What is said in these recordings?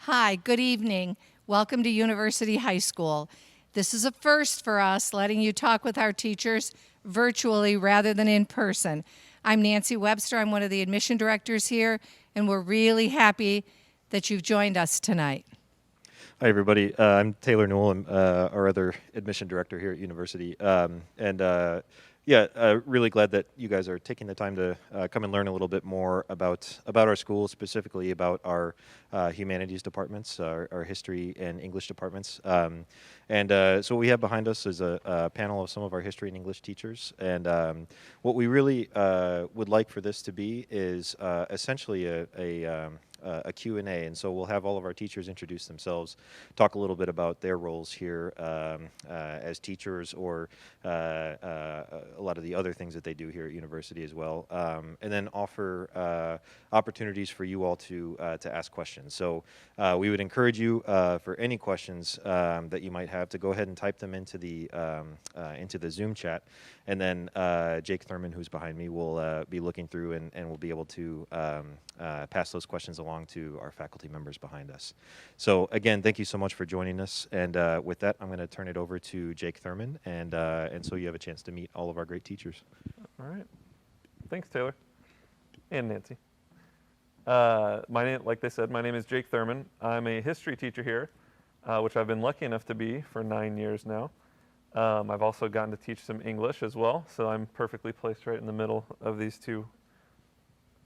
Hi, good evening. Welcome to University High School. This is a first for us, letting you talk with our teachers virtually rather than in person. I'm Nancy Webster. I'm one of the admission directors here, and we're really happy that you've joined us tonight. Hi, everybody. I'm Taylor Newell. I'm our other admission director here at University. Really glad that you guys are taking the time to come and learn a little bit more about our school, specifically about our humanities departments, our history and English departments. So what we have behind us is a panel of some of our history and English teachers. What we really would like for this to be is essentially a Q&A, and so we'll have all of our teachers introduce themselves, talk a little bit about their roles here as teachers, or a lot of the other things that they do here at university as well, and then offer opportunities for you all to ask questions. So we would encourage you for any questions that you might have to go ahead and type them into the Zoom chat, and then Jake Thurman, who's behind me, will be looking through and will be able to pass those questions along to our faculty members behind us. So again, thank you so much for joining us. And with that, I'm going to turn it over to Jake Thurman, and so you have a chance to meet all of our great teachers. All right. Thanks, Taylor and Nancy. Like they said, my name is Jake Thurman. I'm a history teacher here, which I've been lucky enough to be for 9 years now. I've also gotten to teach some English as well, so I'm perfectly placed right in the middle of these two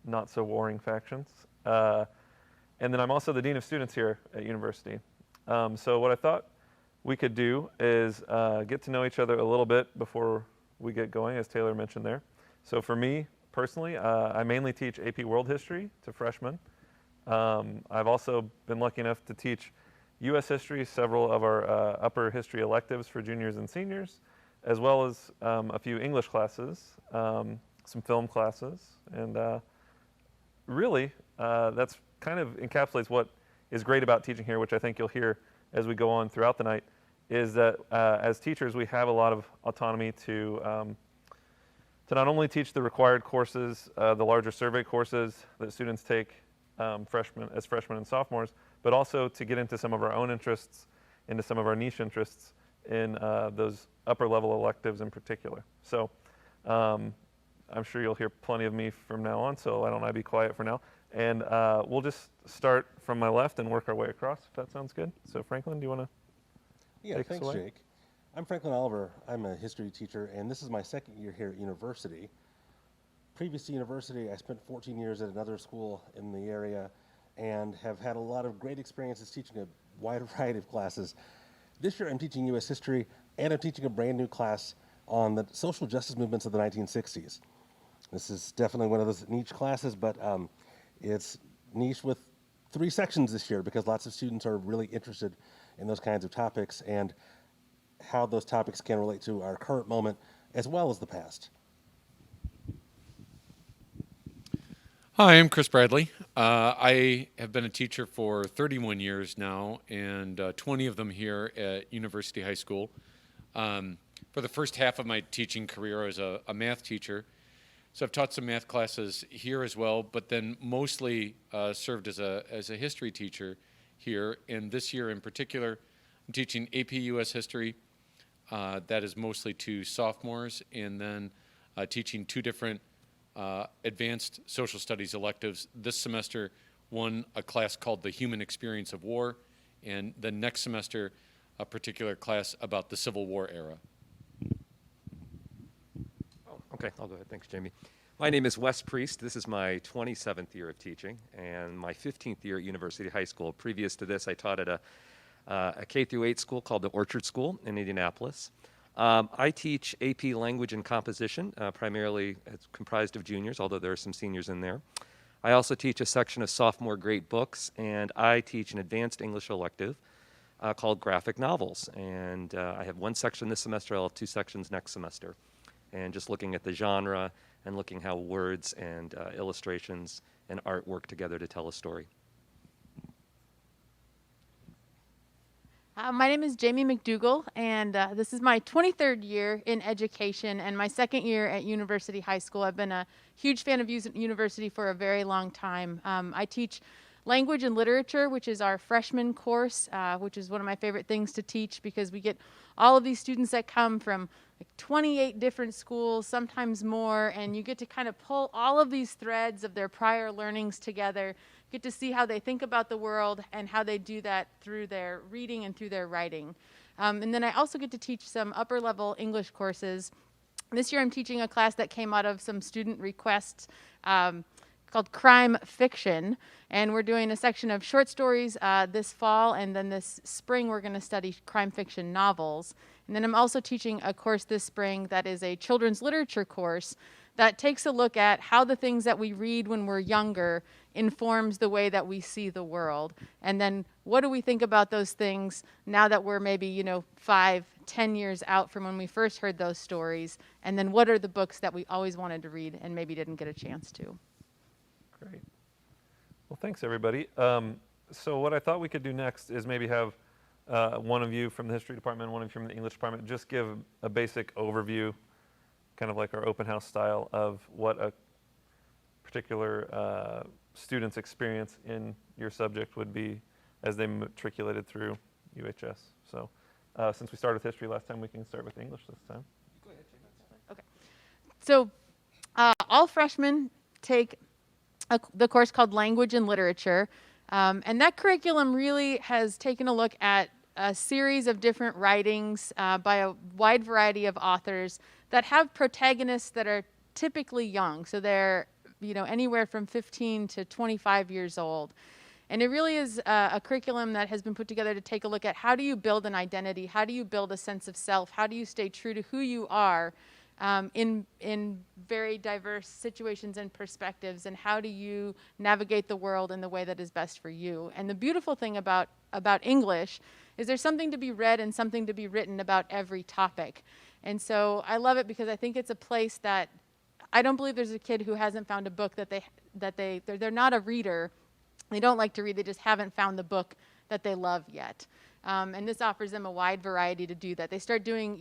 not so warring factions. And then I'm also the Dean of Students here at university. So what I thought we could do is get to know each other a little bit before we get going, as Taylor mentioned there. So for me, personally, I mainly teach AP World History to freshmen. I've also been lucky enough to teach U.S. history, several of our upper history electives for juniors and seniors, as well as a few English classes, some film classes, and really, that's kind of encapsulates what is great about teaching here, which I think you'll hear as we go on throughout the night, is that as teachers, we have a lot of autonomy to not only teach the required courses, the larger survey courses that students take freshmen and sophomores, but also to get into some of our own interests, into some of our niche interests in those upper level electives in particular. So I'm sure you'll hear plenty of me from now on, so why don't I be quiet for now? And we'll just start from my left and work our way across, if that sounds good. So Franklin, do you want to take us away? Thanks, Jake. I'm Franklin Oliver. I'm a history teacher, and this is my second year here at university. Previous to university, I spent 14 years at another school in the area and have had a lot of great experiences teaching a wide variety of classes. This year I'm teaching U.S. history, and I'm teaching a brand new class on the social justice movements of the 1960s. This is definitely one of those niche classes, but it's niche with 3 sections this year because lots of students are really interested in those kinds of topics and how those topics can relate to our current moment as well as the past. Hi, I'm Chris Bradley. I have been a teacher for 31 years now, and 20 of them here at University High School. For the first half of my teaching career, I was a math teacher. So I've taught some math classes here as well, but then mostly served as a history teacher here. And this year in particular, I'm teaching AP US History. That is mostly to sophomores, and then teaching 2 different advanced social studies electives. This semester, a class called The Human Experience of War, and the next semester, a particular class about the Civil War era. Okay, I'll go ahead. Thanks, Jamie. My name is Wes Priest. This is my 27th year of teaching and my 15th year at University High School. Previous to this, I taught at a K-8 school called the Orchard School in Indianapolis. I teach AP Language and Composition, primarily it's comprised of juniors, although there are some seniors in there. I also teach a section of sophomore great books, and I teach an advanced English elective called graphic novels. And I have 1 section this semester. I'll have 2 sections next semester. And just looking at the genre and looking how words and illustrations and art work together to tell a story. My name is Jamie McDowell, and this is my 23rd year in education and my 2nd year at University High School. I've been a huge fan of university for a very long time. I teach language and literature, which is our freshman course, which is one of my favorite things to teach because we get all of these students that come from like 28 different schools, sometimes more, and you get to kind of pull all of these threads of their prior learnings together, get to see how they think about the world and how they do that through their reading and through their writing. And then I also get to teach some upper level English courses. This year I'm teaching a class that came out of some student requests called Crime Fiction, and we're doing a section of short stories this fall, and then this spring we're going to study crime fiction novels. And then I'm also teaching a course this spring that is a children's literature course that takes a look at how the things that we read when we're younger informs the way that we see the world. And then what do we think about those things now that we're maybe, 5, 10 years out from when we first heard those stories? And then what are the books that we always wanted to read and maybe didn't get a chance to? Great. Well, thanks, everybody. So what I thought we could do next is maybe have one of you from the history department, one of you from the English department, just give a basic overview, kind of like our open house style, of what a particular student's experience in your subject would be as they matriculated through UHS. So since we started with history last time, we can start with English this time. Go ahead, Jim. Okay. So all freshmen take the course called Language and Literature. And that curriculum really has taken a look at a series of different writings by a wide variety of authors that have protagonists that are typically young. So they're anywhere from 15 to 25 years old. And it really is a curriculum that has been put together to take a look at how do you build an identity, how do you build a sense of self, how do you stay true to who you are in very diverse situations and perspectives, and how do you navigate the world in the way that is best for you. And the beautiful thing about English is there's something to be read and something to be written about every topic. And so I love it because I think it's a place that I don't believe there's a kid who hasn't found a book they're not a reader. They don't like to read, they just haven't found the book that they love yet. And this offers them a wide variety to do that. They start doing,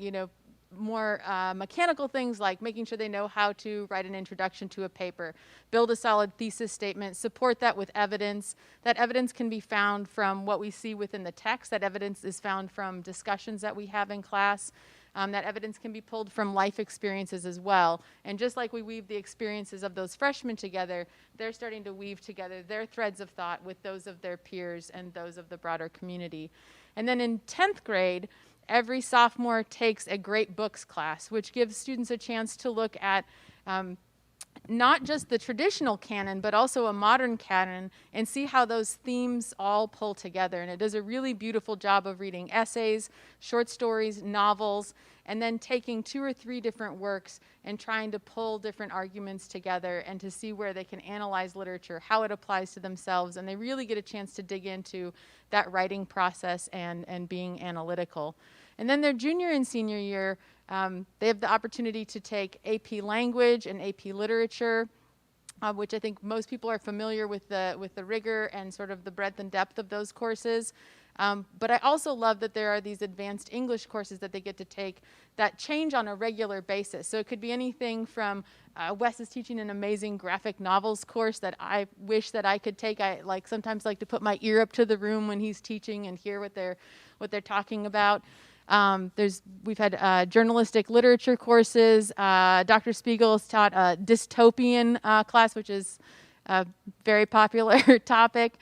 more mechanical things like making sure they know how to write an introduction to a paper, build a solid thesis statement, support that with evidence. That evidence can be found from what we see within the text. That evidence is found from discussions that we have in class. That evidence can be pulled from life experiences as well. And just like we weave the experiences of those freshmen together, they're starting to weave together their threads of thought with those of their peers and those of the broader community. And then in 10th grade, every sophomore takes a great books class, which gives students a chance to look at not just the traditional canon, but also a modern canon, and see how those themes all pull together. And it does a really beautiful job of reading essays, short stories, novels, and then taking 2 or 3 different works and trying to pull different arguments together and to see where they can analyze literature, how it applies to themselves. And they really get a chance to dig into that writing process and being analytical. And then their junior and senior year, they have the opportunity to take AP Language and AP Literature, which I think most people are familiar with the rigor and sort of the breadth and depth of those courses. But I also love that there are these advanced English courses that they get to take that change on a regular basis. So it could be anything from Wes is teaching an amazing graphic novels course that I wish that I could take. I sometimes like to put my ear up to the room when he's teaching and hear what they're talking about. We've had journalistic literature courses. Dr. Spiegel has taught a dystopian class, which is a very popular topic.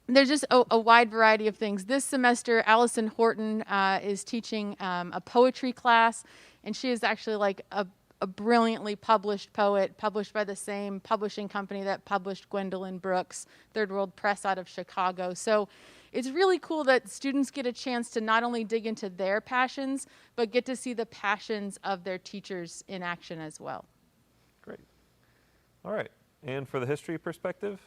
There's just a wide variety of things. This semester, Allison Horton is teaching a poetry class, and she is actually like a brilliantly published poet, published by the same publishing company that published Gwendolyn Brooks, Third World Press out of Chicago. So it's really cool that students get a chance to not only dig into their passions, but get to see the passions of their teachers in action as well. Great. All right. And for the history perspective?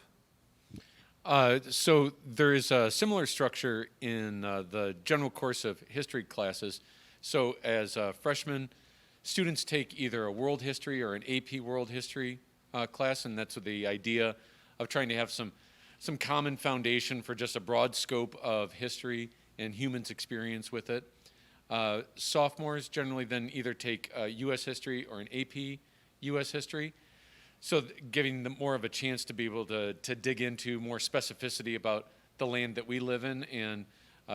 So there is a similar structure in the general course of history classes. So as freshmen, students take either a world history or an AP world history class, and that's with the idea of trying to have some common foundation for just a broad scope of history and humans' experience with it. Sophomores generally then either take U.S. history or an AP U.S. history. So giving them more of a chance to be able to dig into more specificity about the land that we live in, and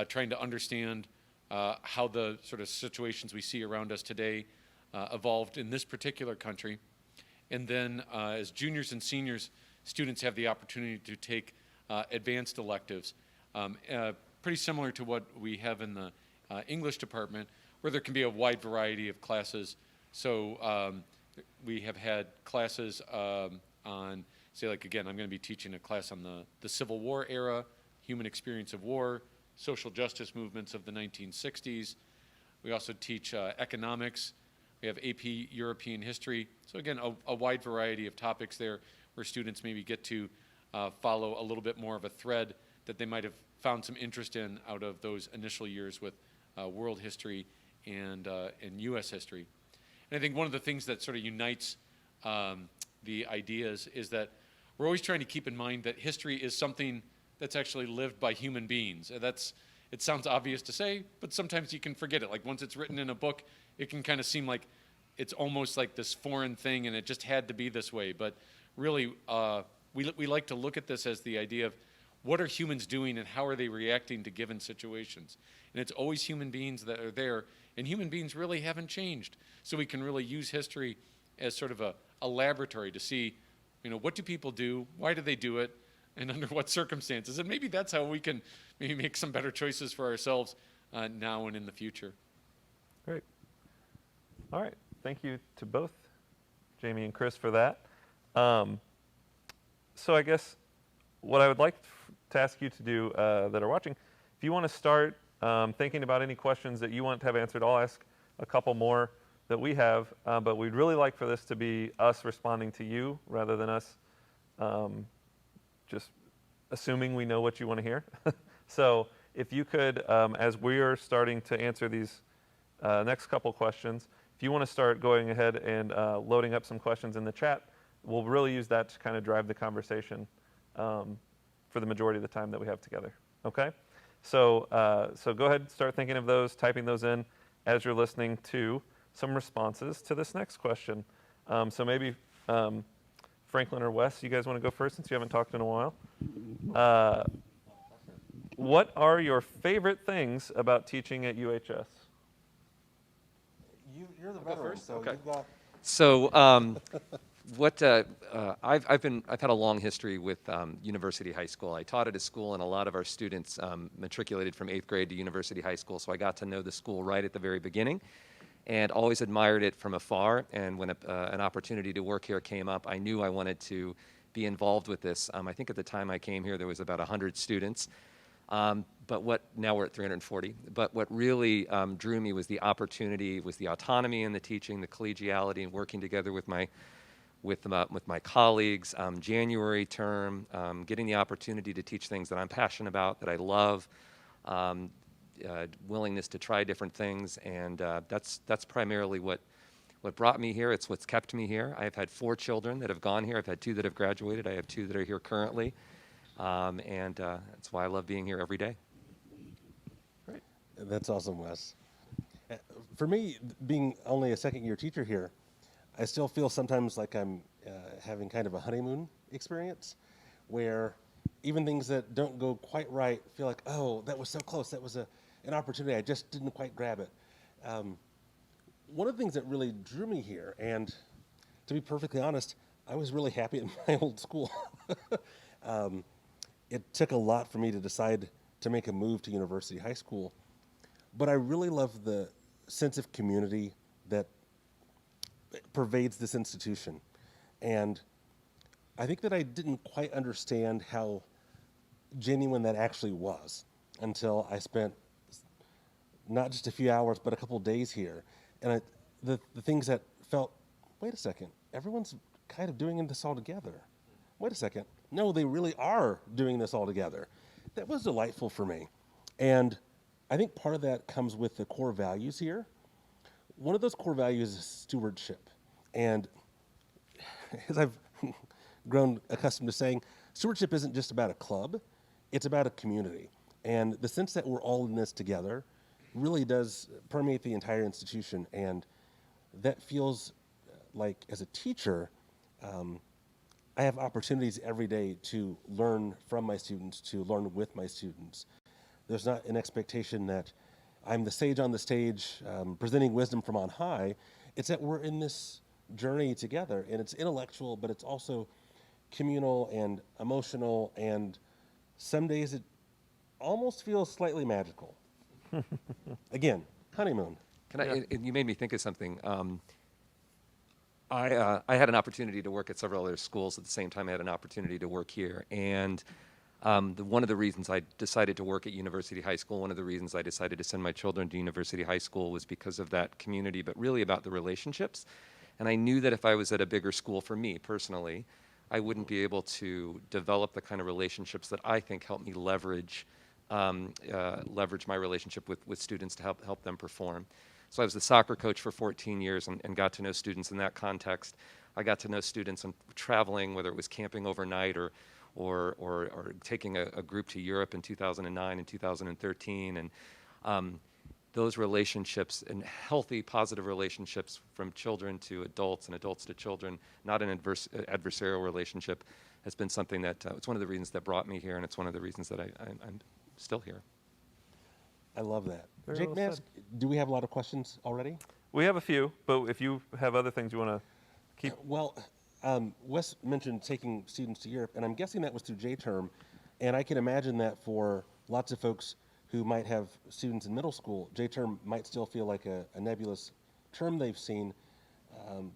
trying to understand how the sort of situations we see around us today evolved in this particular country. And then as juniors and seniors, students have the opportunity to take advanced electives, pretty similar to what we have in the English department, where there can be a wide variety of classes. So we have had classes on, say, like, again, I'm going to be teaching a class on the Civil War era, human experience of war, social justice movements of the 1960s. We also teach economics. We have AP European history. So again, a wide variety of topics there where students maybe get to follow a little bit more of a thread that they might have found some interest in out of those initial years with world history and U.S. history. And I think one of the things that sort of unites the ideas is that we're always trying to keep in mind that history is something that's actually lived by human beings. It sounds obvious to say, but sometimes you can forget it. Like once it's written in a book, it can kind of seem like it's almost like this foreign thing and it just had to be this way. But really, we like to look at this as the idea of what are humans doing and how are they reacting to given situations. And it's always human beings that are there, and human beings really haven't changed. So we can really use history as sort of a laboratory to see, what do people do, why do they do it, and under what circumstances. And maybe that's how we can maybe make some better choices for ourselves now and in the future. Great. All right. Thank you to both Jamie and Chris for that. So I guess what I would like to ask you to do that are watching, if you want to start thinking about any questions that you want to have answered, I'll ask a couple more that we have, but we'd really like for this to be us responding to you rather than us just assuming we know what you want to hear. So if you could, as we're starting to answer these next couple questions, if you want to start going ahead and loading up some questions in the chat, we'll really use that to kind of drive the conversation for the majority of the time that we have together. Okay? So go ahead and start thinking of those, typing those in as you're listening to some responses to this next question. So maybe Franklin or Wes, you guys want to go first since you haven't talked in a while? What are your favorite things about teaching at UHS? You're the veteran, so Okay. you've got. So I've had a long history with University High School. I taught at a school, and a lot of our students matriculated from 8th grade to University High School, so I got to know the school right at the very beginning and always admired it from afar. And when an opportunity to work here came up, I knew I wanted to be involved with this. I think at the time I came here, there was about 100 students. Now we're at 340. But what really drew me was the opportunity, was the autonomy in the teaching, the collegiality, and working together with my colleagues. January term, getting the opportunity to teach things that I'm passionate about, that I love, willingness to try different things, and that's primarily what brought me here. It's what's kept me here. I've had 4 children that have gone here. I've had 2 that have graduated. I have 2 that are here currently. And that's why I love being here every day. Great. That's awesome, Wes. For me, being only a second-year teacher here, I still feel sometimes like I'm having kind of a honeymoon experience, where even things that don't go quite right feel like, oh, that was so close. That was an opportunity. I just didn't quite grab it. One of the things that really drew me here, and to be perfectly honest, I was really happy at my old school. It took a lot for me to decide to make a move to University High School, but I really love the sense of community that pervades this institution. And I think that I didn't quite understand how genuine that actually was until I spent not just a few hours, but a couple days here. And the things that felt, wait a second, everyone's kind of doing this all together. Wait a second. No, they really are doing this all together. That was delightful for me. And I think part of that comes with the core values here. One of those core values is stewardship. And as I've grown accustomed to saying, stewardship isn't just about a club, it's about a community. And the sense that we're all in this together really does permeate the entire institution. And that feels like, as a teacher, I have opportunities every day to learn from my students, to learn with my students. There's not an expectation that I'm the sage on the stage presenting wisdom from on high. It's that we're in this journey together, and it's intellectual, but it's also communal and emotional, and some days it almost feels slightly magical. Again, honeymoon. Can I? And you made me think of something. I had an opportunity to work at several other schools at the same time. I had an opportunity to work here, and one of the reasons I decided to work at University High School, one of the reasons I decided to send my children to University High School was because of that community, but really about the relationships. And I knew that if I was at a bigger school, for me personally, I wouldn't be able to develop the kind of relationships that I think help me leverage my relationship with students to help them perform. So I was the soccer coach for 14 years and got to know students in that context. I got to know students and traveling, whether it was camping overnight or taking a group to Europe in 2009 and 2013. And those relationships and healthy, positive relationships from children to adults and adults to children, not an adversarial relationship, has been something that it's one of the reasons that brought me here, and it's one of the reasons that I'm still here. I love that. Very Jake well Mask, do we have a lot of questions already? We have a few, but if you have other things you want to keep. Well, Wes mentioned taking students to Europe, and I'm guessing that was through JTerm, and I can imagine that for lots of folks who might have students in middle school, JTerm might still feel like a nebulous term they've seen,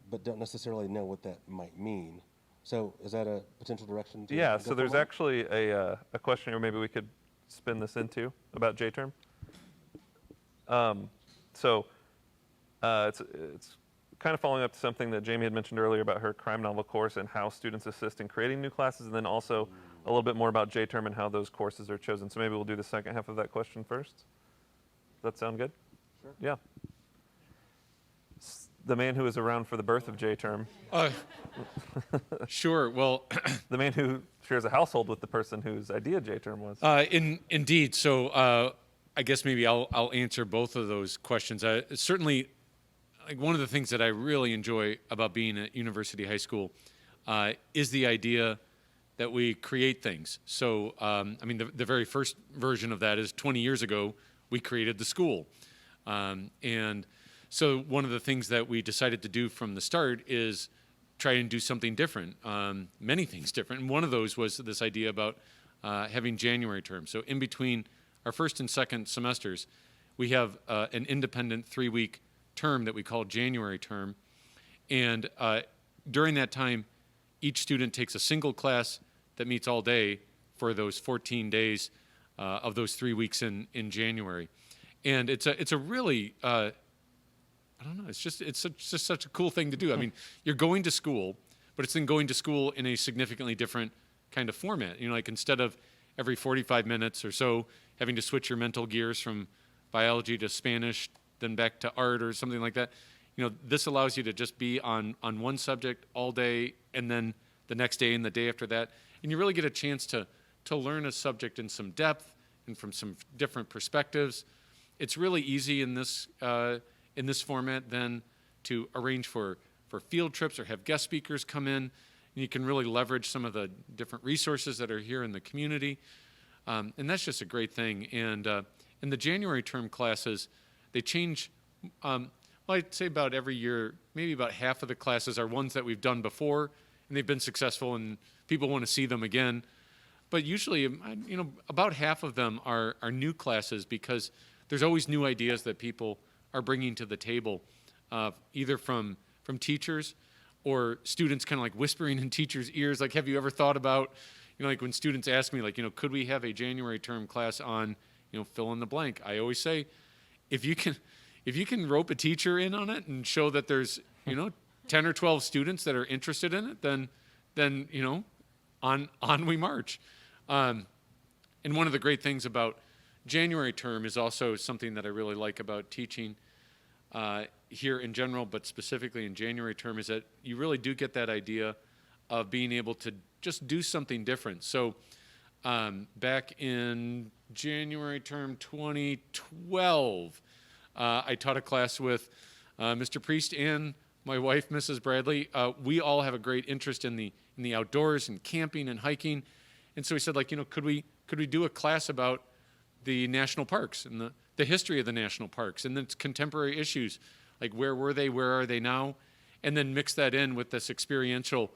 but don't necessarily know what that might mean. So is that a potential direction? Yeah, go so there's forward? actually a question here maybe we could spin this into about JTerm. It's kind of following up to something that Jamie had mentioned earlier about her crime novel course and how students assist in creating new classes, and then also a little bit more about JTerm and how those courses are chosen. So maybe we'll do the second half of that question first. Does that sound good? Sure. Yeah. The man who was around for the birth of JTerm, Sure. Well, the man who shares a household with the person whose idea JTerm was. indeed. So I guess maybe I'll answer both of those questions. Certainly, like one of the things that I really enjoy about being at University High School is the idea that we create things. So, I mean, the very first version of that is 20 years ago, we created the school. And so one of the things that we decided to do from the start is try and do something different, many things different. And one of those was this idea about having January term. So in between our first and second semesters, we have an independent 3-week term that we call January term. And during that time, each student takes a single class that meets all day for those 14 days of those 3 weeks in January. And it's a really, I don't know, it's just such a cool thing to do. I mean, you're going to school, but it's then going to school in a significantly different kind of format. You know, like instead of every 45 minutes or so having to switch your mental gears from biology to Spanish, then back to art or something like that, you know, this allows you to just be on one subject all day and then the next day and the day after that. And you really get a chance to learn a subject in some depth and from some different perspectives. It's really easy in this format then to arrange for field trips or have guest speakers come in. And you can really leverage some of the different resources that are here in the community. And that's just a great thing. And in the January term classes, they change, well, I'd say about every year, maybe about half of the classes are ones that we've done before, and they've been successful, and people want to see them again. But usually, you know, about half of them are new classes because there's always new ideas that people are bringing to the table, either from teachers or students kind of like whispering in teachers' ears. Like, have you ever thought about, you know, like when students ask me, like, you know, could we have a January term class on, you know, fill in the blank? I always say, if you can rope a teacher in on it and show that there's, you know, 10 or 12 students that are interested in it, then you know, on we march. And one of the great things about January term is also something that I really like about teaching here in general, but specifically in January term, is that you really do get that idea of being able to just do something different. So back in January term 2012, I taught a class with Mr. Priest and my wife, Mrs. Bradley. We all have a great interest in the in the outdoors and camping and hiking. And so we said, like, could we do a class about the national parks and the history of the national parks and then contemporary issues, like where were they, where are they now, and then mix that in with this experiential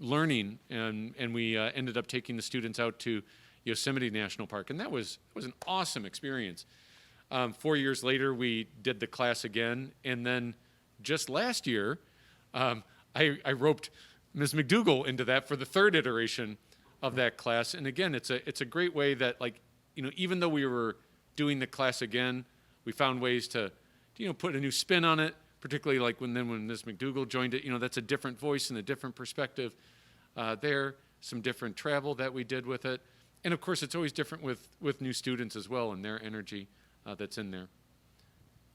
learning. And we ended up taking the students out to Yosemite National Park, and that was an awesome experience. 4 years later, we did the class again, and then just last year, I roped Ms. McDowell into that for the third iteration of that class. And again, it's a great way that, like, even though we were doing the class again, we found ways to put a new spin on it, particularly like when Ms. McDowell joined it, that's a different voice and a different perspective there, some different travel that we did with it. And of course, it's always different with new students as well and their energy that's in there.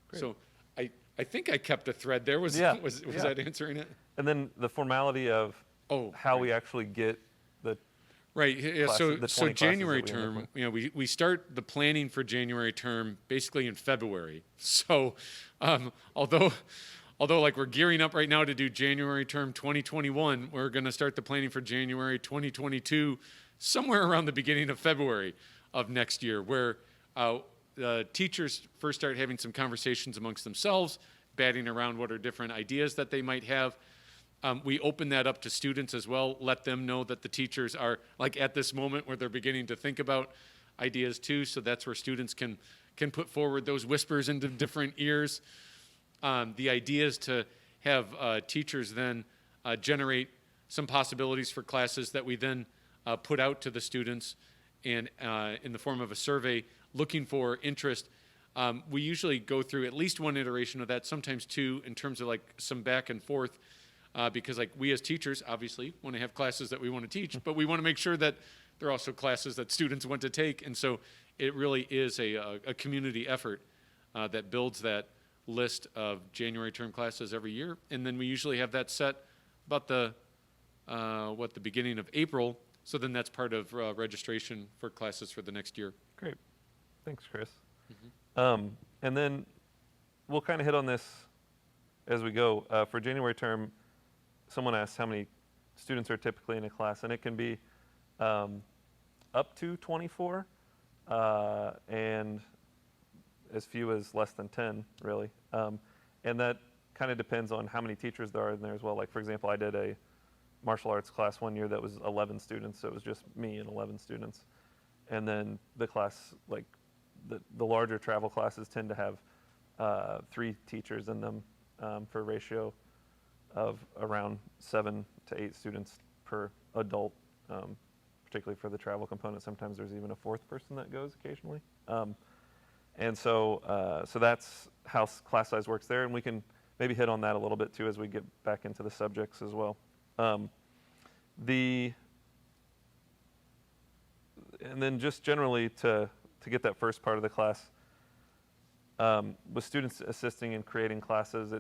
Great. So I think I kept a thread there. Was Yeah. that answering it? And then the formality of how right. we actually get the Right. Yeah. Class- So the 20 so January classes that we end up term, we start the planning for January term basically in February. So although like we're gearing up right now to do January term 2021, we're going to start the planning for January 2022 somewhere around the beginning of February of next year, where teachers first start having some conversations amongst themselves, batting around what are different ideas that they might have. We open that up to students as well, let them know that the teachers are like at this moment where they're beginning to think about ideas too. So that's where students can put forward those whispers into different ears. The idea is to have teachers then generate some possibilities for classes that we then put out to the students and in the form of a survey looking for interest. We usually go through at least one iteration of that, sometimes two, in terms of like some back and forth. Because like we as teachers obviously want to have classes that we want to teach, but we want to make sure that they're also classes that students want to take. And so it really is a community effort that builds that list of January term classes every year. And then we usually have that set about the beginning of April. So then that's part of registration for classes for the next year. Great. Thanks, Chris. And then we'll kind of hit on this as we go. For January term, someone asked how many students are typically in a class, and it can be up to 24 and as few as less than 10, really. And that kind of depends on how many teachers there are in there as well. Like, for example, I did a martial arts class one year that was 11 students, so it was just me and 11 students. And then the class, like the larger travel classes tend to have 3 teachers in them for a ratio of around 7 to 8 students per adult, particularly for the travel component. Sometimes there's even a 4th person that goes occasionally. And so that's how class size works there, and we can maybe hit on that a little bit too as we get back into the subjects as well. And then just generally to get that first part of the class, with students assisting in creating classes,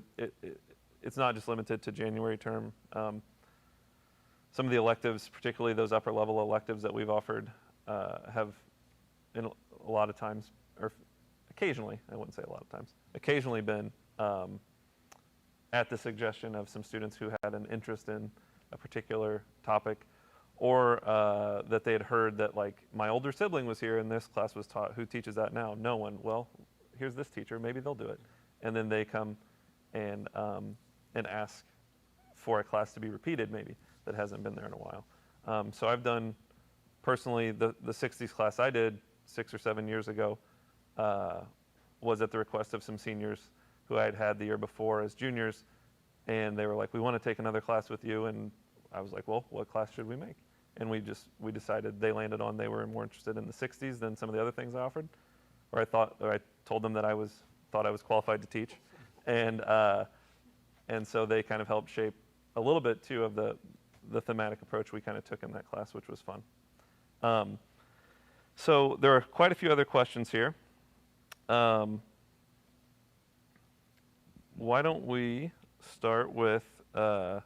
it's not just limited to January term. Some of the electives, particularly those upper level electives that we've offered, have in a lot of times, or occasionally, I wouldn't say a lot of times, occasionally been at the suggestion of some students who had an interest in a particular topic, or that they had heard that, like, my older sibling was here and this class was taught. Who teaches that now? No one. Well, here's this teacher, maybe they'll do it. And then they come and ask for a class to be repeated, maybe, that hasn't been there in a while. So I've done, personally, the 60s class I did 6 or 7 years ago was at the request of some seniors who I had had the year before as juniors, and they were like, we want to take another class with you, and I was like, well, what class should we make? And we decided, they landed on they were more interested in the 60s than some of the other things I offered, or I told them that thought I was qualified to teach, and so they kind of helped shape a little bit too of the thematic approach we kind of took in that class, which was fun. So there are quite a few other questions here. Why don't we start with a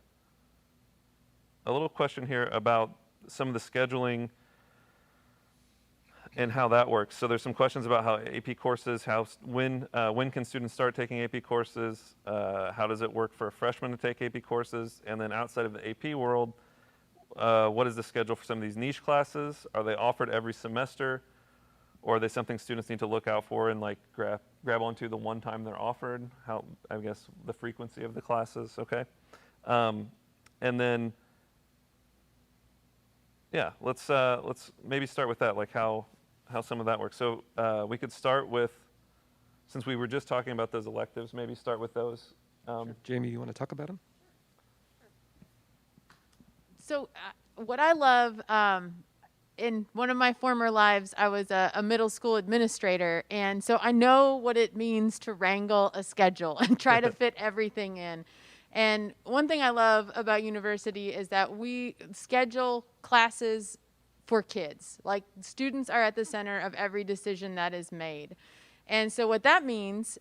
little question here about some of the scheduling and how that works. So there's some questions about how AP courses, when can students start taking AP courses, how does it work for a freshman to take AP courses, and then outside of the AP world, what is the schedule for some of these niche classes? Are they offered every semester, or are they something students need to look out for and like grab onto the one time they're offered? How, I guess, the frequency of the classes, okay? And then, yeah, let's maybe start with that, like how some of that works. So we could start with, since we were just talking about those electives, maybe start with those. Sure. Jamie, you want to talk about them? So what I love, in one of my former lives, I was a middle school administrator. And so I know what it means to wrangle a schedule and try to fit everything in. And one thing I love about university is that we schedule classes for kids. Like, students are at the center of every decision that is made. And so what that means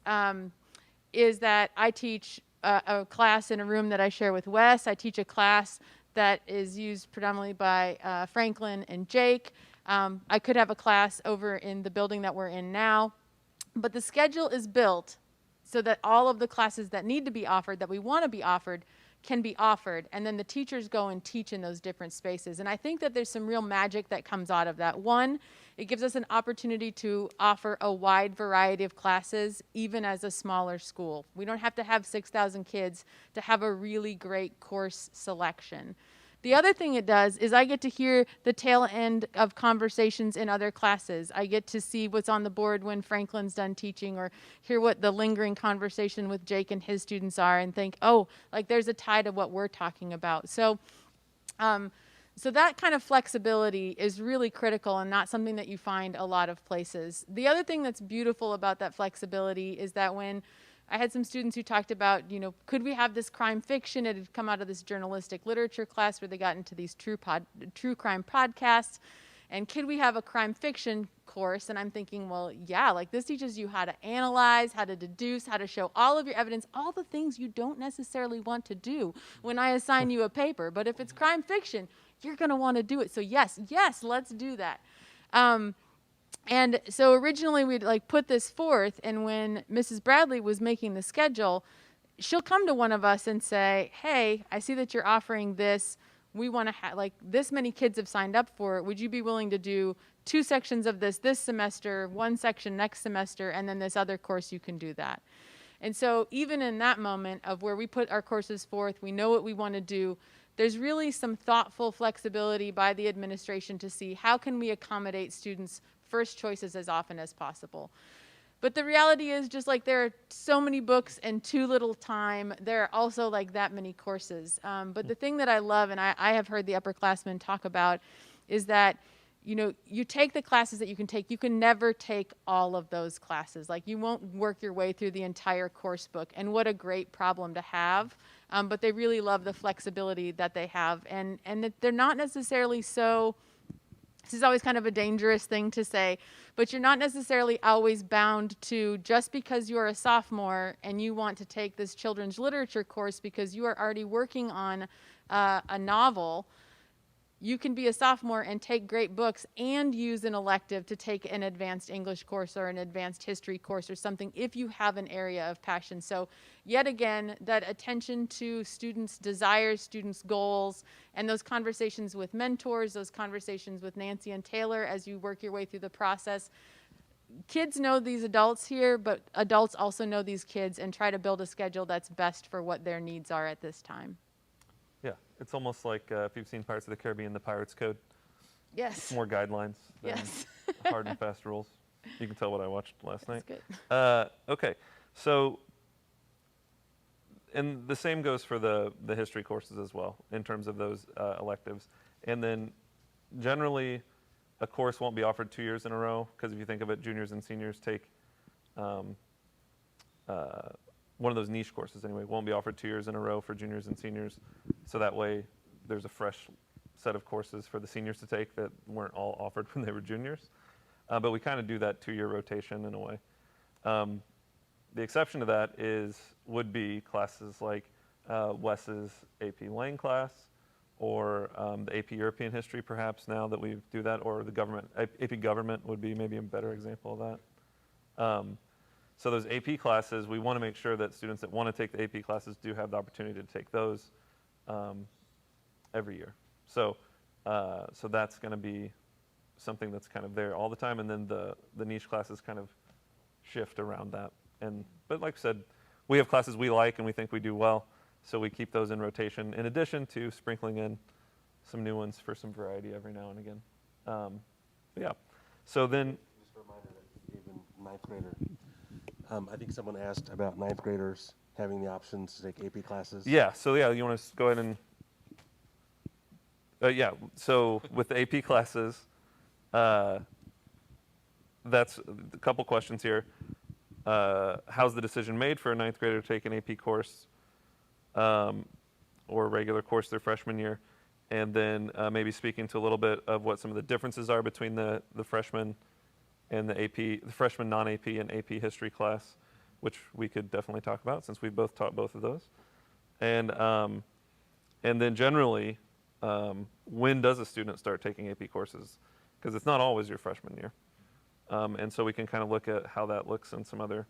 is that I teach a class in a room that I share with Wes. I teach a class that is used predominantly by Franklin and Jake. I could have a class over in the building that we're in now. But the schedule is built so that all of the classes that need to be offered, that we want to be offered, can be offered. And then the teachers go and teach in those different spaces. And I think that there's some real magic that comes out of that. One, it gives us an opportunity to offer a wide variety of classes, even as a smaller school. We don't have to have 6,000 kids to have a really great course selection. The other thing it does is I get to hear the tail end of conversations in other classes. I get to see what's on the board when Franklin's done teaching, or hear what the lingering conversation with Jake and his students are, and think, oh, like there's a tie to what we're talking about. So that kind of flexibility is really critical and not something that you find a lot of places. The other thing that's beautiful about that flexibility is that when I had some students who talked about, could we have this crime fiction? It had come out of this journalistic literature class where they got into these true crime podcasts. And could we have a crime fiction course? And I'm thinking, well, yeah, like this teaches you how to analyze, how to deduce, how to show all of your evidence, all the things you don't necessarily want to do when I assign you a paper. But if it's crime fiction, you're going to want to do it. So yes, let's do that. And so originally we'd like put this forth, and when Mrs. Bradley was making the schedule, she'll come to one of us and say, hey, I see that you're offering this. We want to have, like, this many kids have signed up for it. Would you be willing to do 2 sections of this semester, 1 section next semester, and then this other course you can do that? And so even in that moment of where we put our courses forth, we know what we want to do, there's really some thoughtful flexibility by the administration to see how can we accommodate students' first choices as often as possible. But the reality is, just like there are so many books and too little time, there are also like that many courses. But the thing that I love, and I have heard the upperclassmen talk about, is that you take the classes that you can take. You can never take all of those classes. Like, you won't work your way through the entire course book. And what a great problem to have. But they really love the flexibility that they have. And that they're not necessarily so, this is always kind of a dangerous thing to say, but you're not necessarily always bound to, just because you're a sophomore and you want to take this children's literature course because you are already working on a novel, you can be a sophomore and take great books and use an elective to take an advanced English course or an advanced history course or something if you have an area of passion. So yet again, that attention to students' desires, students' goals, and those conversations with mentors, those conversations with Nancy and Taylor as you work your way through the process. Kids know these adults here, but adults also know these kids, and try to build a schedule that's best for what their needs are at this time. Yeah, it's almost like if you've seen Pirates of the Caribbean, the Pirates Code. Yes. It's more guidelines than Yes. hard and fast rules. You can tell what I watched last night. That's good. Okay, so, and the same goes for the history courses as well, in terms of those electives. And then generally, a course won't be offered 2 years in a row, because if you think of it, juniors and seniors take one of those niche courses anyway, won't be offered 2 years in a row for juniors and seniors. So that way there's a fresh set of courses for the seniors to take that weren't all offered when they were juniors. But we kind of do that 2-year rotation in a way. The exception to that would be classes like Wes's AP Lang class, or the AP European history perhaps now that we do that, or the government, AP government would be maybe a better example of that. So those AP classes, we want to make sure that students that want to take the AP classes do have the opportunity to take those every year. So that's going to be something that's kind of there all the time, and then the niche classes kind of shift around that. But like I said, we have classes we like and we think we do well, so we keep those in rotation, in addition to sprinkling in some new ones for some variety every now and again. But yeah, so then. Just a reminder that even ninth grader. I think someone asked about ninth graders having the options to take AP classes. Yeah, so yeah, you want to go ahead and. Yeah, so with the AP classes, that's a couple questions here. How's the decision made for a ninth grader to take an AP course or a regular course their freshman year? And then maybe speaking to a little bit of what some of the differences are between the freshman and the freshman non-AP and AP history class, which we could definitely talk about since we've both taught both of those. And then generally, when does a student start taking AP courses? Because it's not always your freshman year. And so we can kind of look at how that looks in some other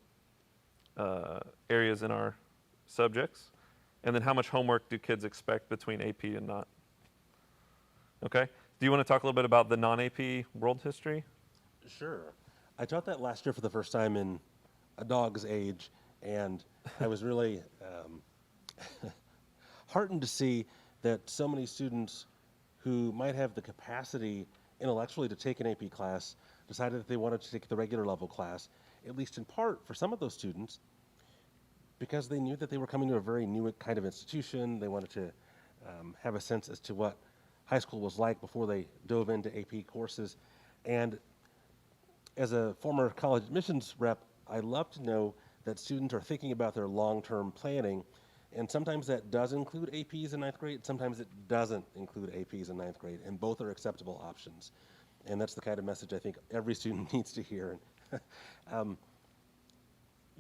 areas in our subjects. And then how much homework do kids expect between AP and not? Okay. Do you want to talk a little bit about the non-AP world history? Sure. I taught that last year for the first time in a dog's age, and I was really heartened to see that so many students who might have the capacity intellectually to take an AP class decided that they wanted to take the regular level class, at least in part for some of those students, because they knew that they were coming to a very new kind of institution. They wanted to have a sense as to what high school was like before they dove into AP courses. And as a former college admissions rep, I love to know that students are thinking about their long-term planning, and sometimes that does include APs in ninth grade, sometimes it doesn't include APs in ninth grade, and both are acceptable options. And that's the kind of message I think every student needs to hear.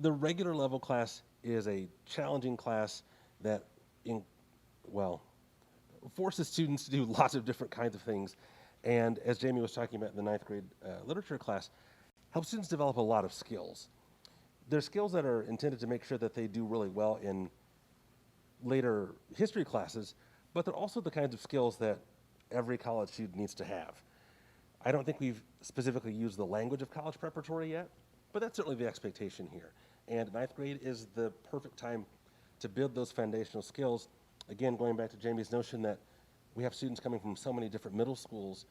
The regular level class is a challenging class that, forces students to do lots of different kinds of things. And as Jamie was talking about in the ninth grade literature class, helps students develop a lot of skills. They're skills that are intended to make sure that they do really well in later history classes, but they're also the kinds of skills that every college student needs to have. I don't think we've specifically used the language of college preparatory yet, but that's certainly the expectation here. And ninth grade is the perfect time to build those foundational skills. Again, going back to Jamie's notion that we have students coming from so many different middle schools,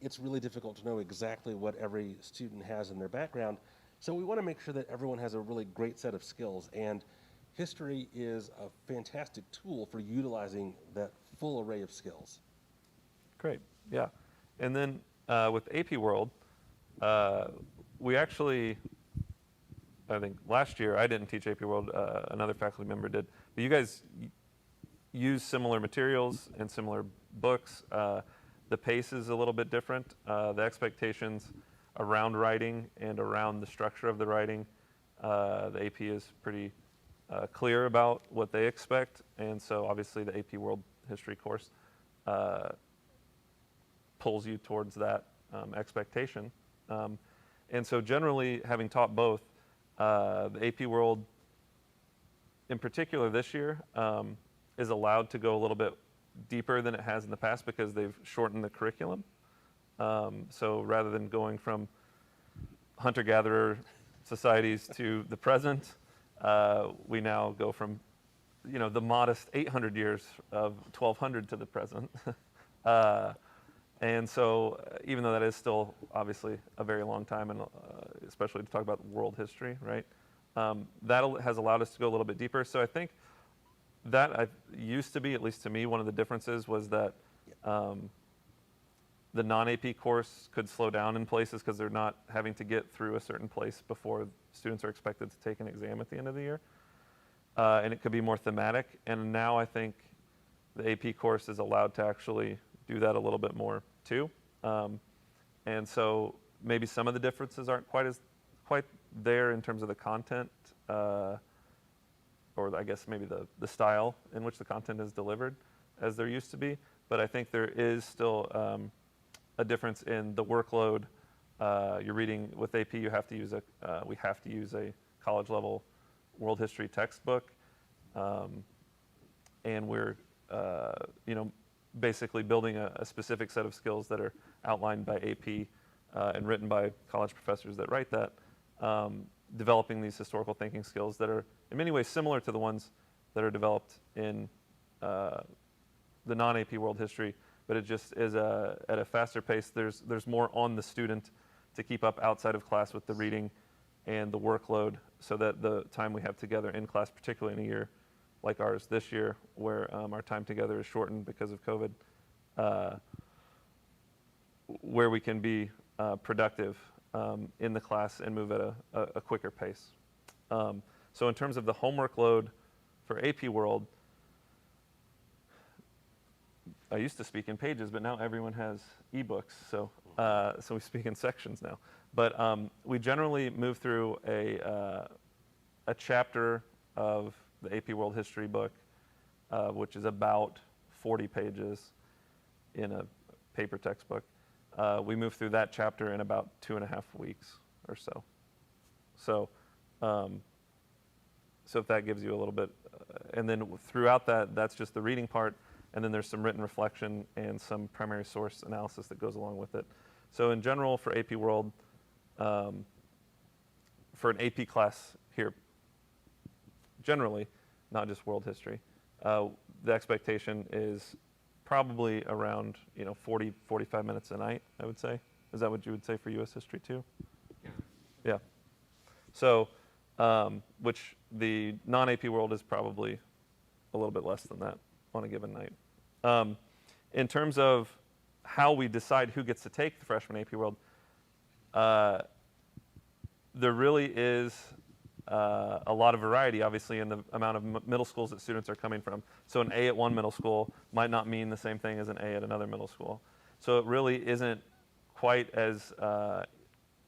it's really difficult to know exactly what every student has in their background. So we want to make sure that everyone has a really great set of skills. And history is a fantastic tool for utilizing that full array of skills. Great, yeah. And then with AP World, we actually, I think last year, I didn't teach AP World, another faculty member did, but you guys use similar materials and similar books. The pace is a little bit different. The expectations around writing and around the structure of the writing, the AP is pretty clear about what they expect, and so obviously the AP World History course pulls you towards that expectation. And so generally, having taught both, the AP World, in particular this year, is allowed to go a little bit deeper than it has in the past because they've shortened the curriculum. So rather than going from hunter-gatherer societies to the present, we now go from, the modest 800 years of 1200 to the present. And so even though that is still obviously a very long time, and especially to talk about world history, right? That has allowed us to go a little bit deeper. So I think that used to be, at least to me, one of the differences was that the non-AP course could slow down in places because they're not having to get through a certain place before students are expected to take an exam at the end of the year. And it could be more thematic. And now I think the AP course is allowed to actually do that a little bit more too. And so maybe some of the differences aren't quite there in terms of the content, or I guess maybe the style in which the content is delivered as there used to be. but I think there is still a difference in the workload. You're reading with AP, you have to use we have to use a college level world history textbook, and we're basically building a specific set of skills that are outlined by AP and written by college professors that write that, developing these historical thinking skills that are in many ways similar to the ones that are developed in the non-AP world history, but it just is at a faster pace. There's more on the student to keep up outside of class with the reading and the workload, so that the time we have together in class, particularly in a year like ours this year, where our time together is shortened because of COVID, where we can be productive in the class and move at a quicker pace. So in terms of the homework load for AP World, I used to speak in pages, but now everyone has ebooks, so we speak in sections now. But we generally move through a chapter of the AP World History book, which is about 40 pages in a paper textbook. We move through that chapter in about 2.5 weeks or so. So if that gives you a little bit, and then throughout that, that's just the reading part, and then there's some written reflection and some primary source analysis that goes along with it. So in general, for AP World, for an AP class here, generally, not just world history, the expectation is probably around 40, 45 minutes a night, I would say. Is that what you would say for U.S. history too? Yeah. So, which the non-AP world is probably a little bit less than that on a given night. In terms of how we decide who gets to take the freshman AP World, there really is a lot of variety, obviously, in the amount of middle schools that students are coming from. So an A at one middle school might not mean the same thing as an A at another middle school. So it really isn't quite as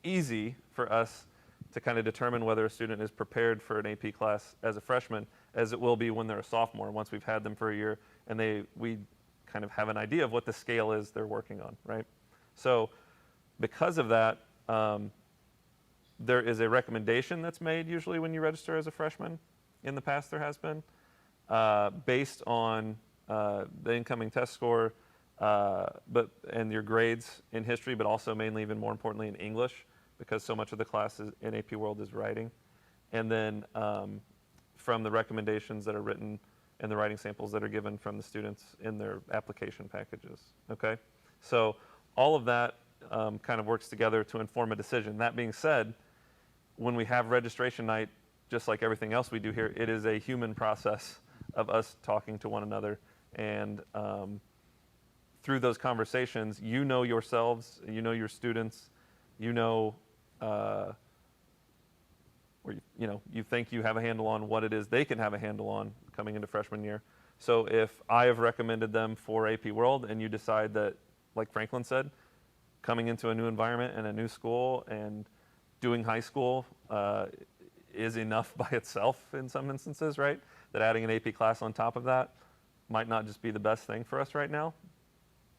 easy for us to kind of determine whether a student is prepared for an AP class as a freshman as it will be when they're a sophomore, once we've had them for a year and we kind of have an idea of what the scale is they're working on, right? So because of that, there is a recommendation that's made usually when you register as a freshman. In the past there has been, based on the incoming test score and your grades in history, but also mainly, even more importantly, in English, because so much of the class in AP World is writing. And then from the recommendations that are written and the writing samples that are given from the students in their application packages, okay? So all of that kind of works together to inform a decision. That being said, when we have registration night, just like everything else we do here, it is a human process of us talking to one another. And through those conversations, you know yourselves, you know your students, you know, or you think you have a handle on what it is they can have a handle on coming into freshman year. So if I have recommended them for AP World and you decide that, like Franklin said, coming into a new environment and a new school and doing high school is enough by itself in some instances, right? That adding an AP class on top of that might not just be the best thing for us right now,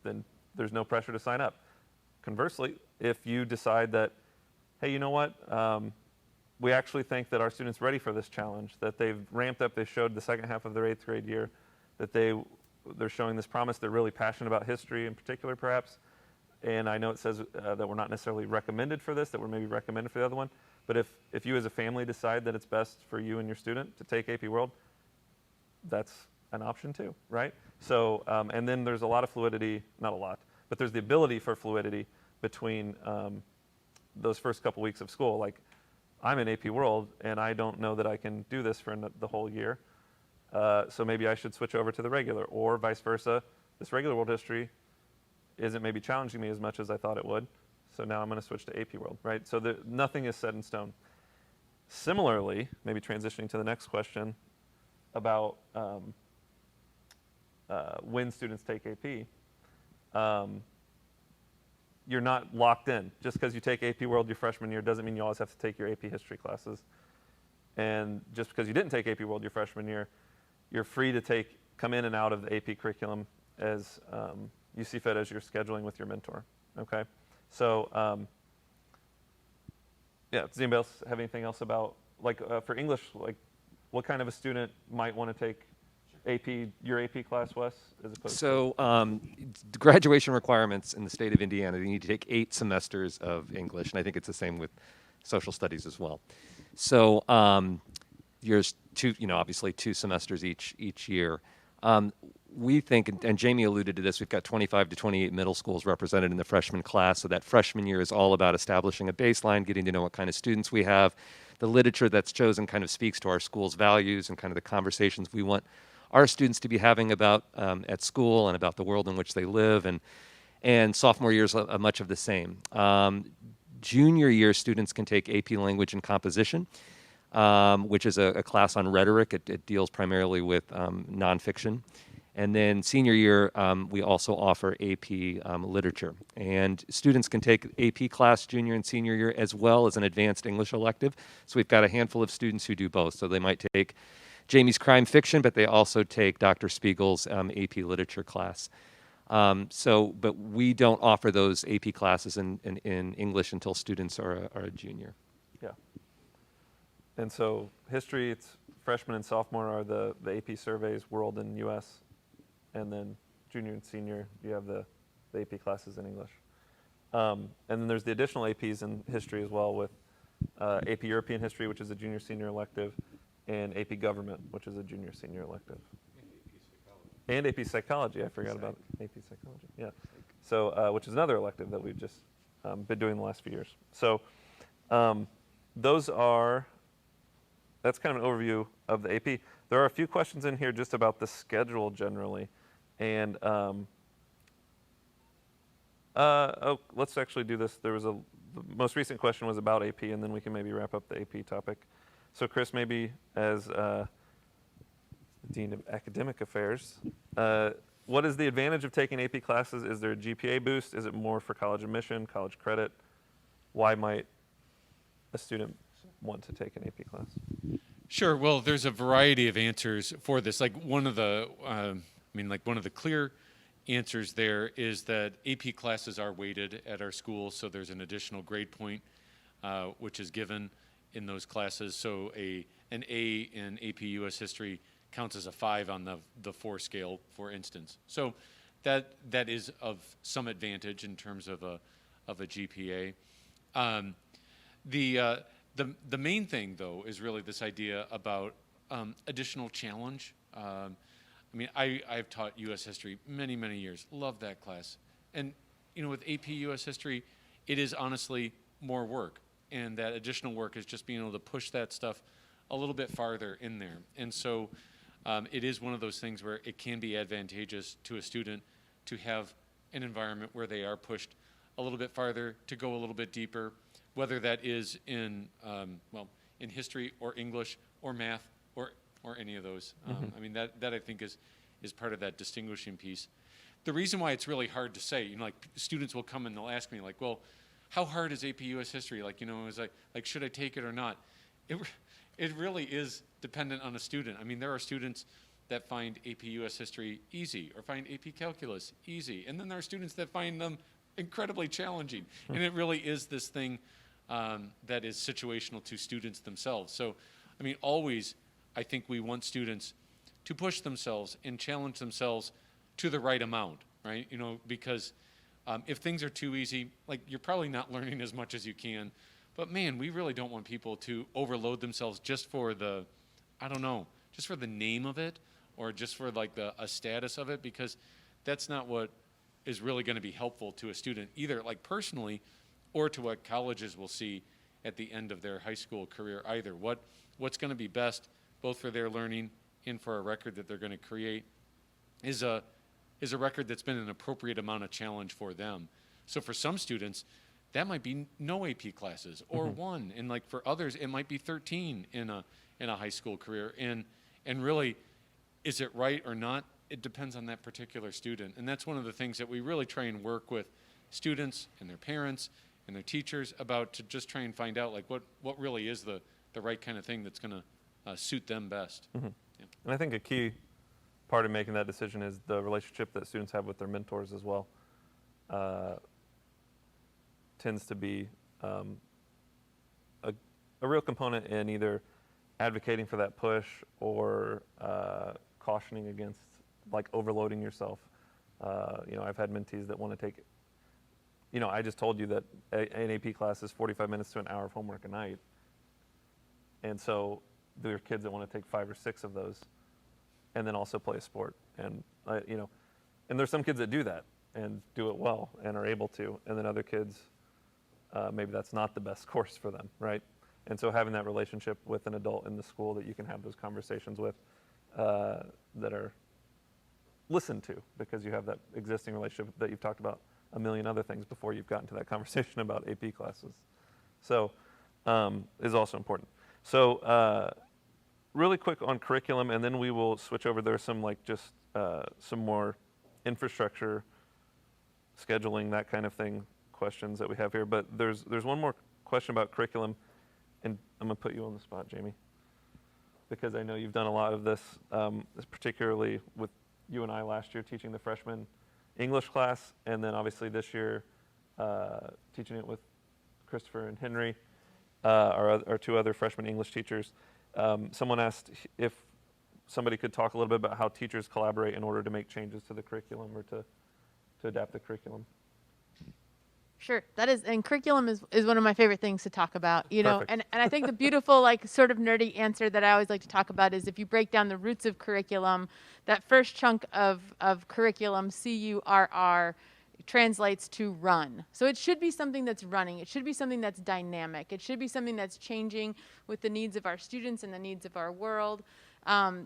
then there's no pressure to sign up. Conversely, if you decide that, hey, you know what, we actually think that our students are ready for this challenge, that they've ramped up, they showed the second half of their 8th grade year, that they're showing this promise, they're really passionate about history in particular perhaps, and I know it says that we're not necessarily recommended for this, that we're maybe recommended for the other one, but if you as a family decide that it's best for you and your student to take AP World, that's an option too, right? So, and then there's a lot of fluidity, not a lot, but there's the ability for fluidity between those first couple weeks of school. Like, I'm in AP World, and I don't know that I can do this for the whole year, so maybe I should switch over to the regular, or vice versa. This regular world history isn't maybe challenging me as much as I thought it would, so now I'm going to switch to AP World, right? So nothing is set in stone. Similarly, maybe transitioning to the next question about when students take AP, you're not locked in. Just because you take AP World your freshman year doesn't mean you always have to take your AP history classes. And just because you didn't take AP World your freshman year, you're free to come in and out of the AP curriculum as you see fit as you're scheduling with your mentor. Okay, so yeah, does anybody else have anything else about, like, for English, like, what kind of a student might want to take your AP class, Wes, as opposed to? So the graduation requirements in the state of Indiana, you need to take 8 semesters of English, and I think it's the same with social studies as well. So there's obviously 2 semesters each year. We think, and Jamie alluded to this, we've got 25 to 28 middle schools represented in the freshman class, so that freshman year is all about establishing a baseline, getting to know what kind of students we have. The literature that's chosen kind of speaks to our school's values and kind of the conversations we want our students to be having about at school and about the world in which they live, and sophomore year is much of the same. Junior year students can take AP Language and Composition, which is a class on rhetoric. It deals primarily with nonfiction. And then senior year, we also offer AP Literature. And students can take AP class junior and senior year as well as an advanced English elective. So we've got a handful of students who do both. So they might take Jamie's crime fiction, but they also take Dr. Spiegel's AP Literature class. But we don't offer those AP classes in English until students are a junior. Yeah. And so history, it's freshman and sophomore are the AP surveys, world and US. And then junior and senior, you have the AP classes in English. And then there's the additional APs in history as well, with AP European History, which is a junior senior elective, and AP Government, which is a junior senior elective. And AP Psychology, I forgot about AP Psychology, yeah. So, which is another elective that we've just been doing the last few years. So that's kind of an overview of the AP. There are a few questions in here just about the schedule generally. And let's actually do this. The most recent question was about AP, and then we can maybe wrap up the AP topic. So Chris, maybe as Dean of Academic Affairs, what is the advantage of taking AP classes? Is there a GPA boost? Is it more for college admission, college credit? Why might a student want to take an AP class? Sure. Well, there's a variety of answers for this. Like one of the clear answers there is that AP classes are weighted at our school, so there's an additional grade point which is given in those classes. So an A in AP US History counts as a 5 on the 4 scale, for instance. So that is of some advantage in terms of a GPA. The main thing, though, is really this idea about additional challenge. I've taught U.S. history many, many years. Love that class. And, with AP U.S. history, it is honestly more work. And that additional work is just being able to push that stuff a little bit farther in there. And so it is one of those things where it can be advantageous to a student to have an environment where they are pushed a little bit farther, to go a little bit deeper, whether that is in history or English or math or any of those. That I think is part of that distinguishing piece. The reason why it's really hard to say, students will come and they'll ask me, like, well, how hard is AP US History? Is like should I take it or not? It really is dependent on a student. There are students that find AP US History easy or find AP Calculus easy, and then there are students that find them incredibly challenging. And it really is this thing that is situational to students themselves. So, always, I think we want students to push themselves and challenge themselves to the right amount, right? Because if things are too easy, you're probably not learning as much as you can. But man, we really don't want people to overload themselves just for just for the name of it, or just for a status of it, because that's not what is really going to be helpful to a student, either personally or to what colleges will see at the end of their high school career either. What's going to be best both for their learning and for a record that they're going to create is a record that's been an appropriate amount of challenge for them. So for some students, that might be no AP classes or one, and for others, it might be 13 in a high school career. And really, is it right or not? It depends on that particular student. And that's one of the things that we really try and work with students and their parents and their teachers about, to just try and find out what really is the right kind of thing that's going to suit them best. Yeah. And I think a key part of making that decision is the relationship that students have with their mentors as well. Tends to be a real component in either advocating for that push or cautioning against like overloading yourself. I've had mentees that want to take, I just told you that an AP class is 45 minutes to an hour of homework a night. And so there are kids that want to take 5 or 6 of those and then also play a sport. And, and there's some kids that do that and do it well and are able to. And then other kids, maybe that's not the best course for them, right? And so having that relationship with an adult in the school that you can have those conversations with that are listened to, because you have that existing relationship that you've talked about a million other things before you've gotten to that conversation about AP classes. So is also important. So really quick on curriculum, and then we will switch over. There's some some more infrastructure, scheduling, that kind of thing questions that we have here. But there's one more question about curriculum, and I'm gonna put you on the spot, Jamie, because I know you've done a lot of this, particularly with you and I last year teaching the freshman English class, and then obviously this year teaching it with Christopher and Henry, our 2 other freshman English teachers. Someone asked if somebody could talk a little bit about how teachers collaborate in order to make changes to the curriculum or to adapt the curriculum. Sure, and curriculum is one of my favorite things to talk about, Perfect. and I think the beautiful, sort of nerdy answer that I always like to talk about is if you break down the roots of curriculum, that first chunk of curriculum, CURR, translates to run. So it should be something that's running. It should be something that's dynamic. It should be something that's changing with the needs of our students and the needs of our world.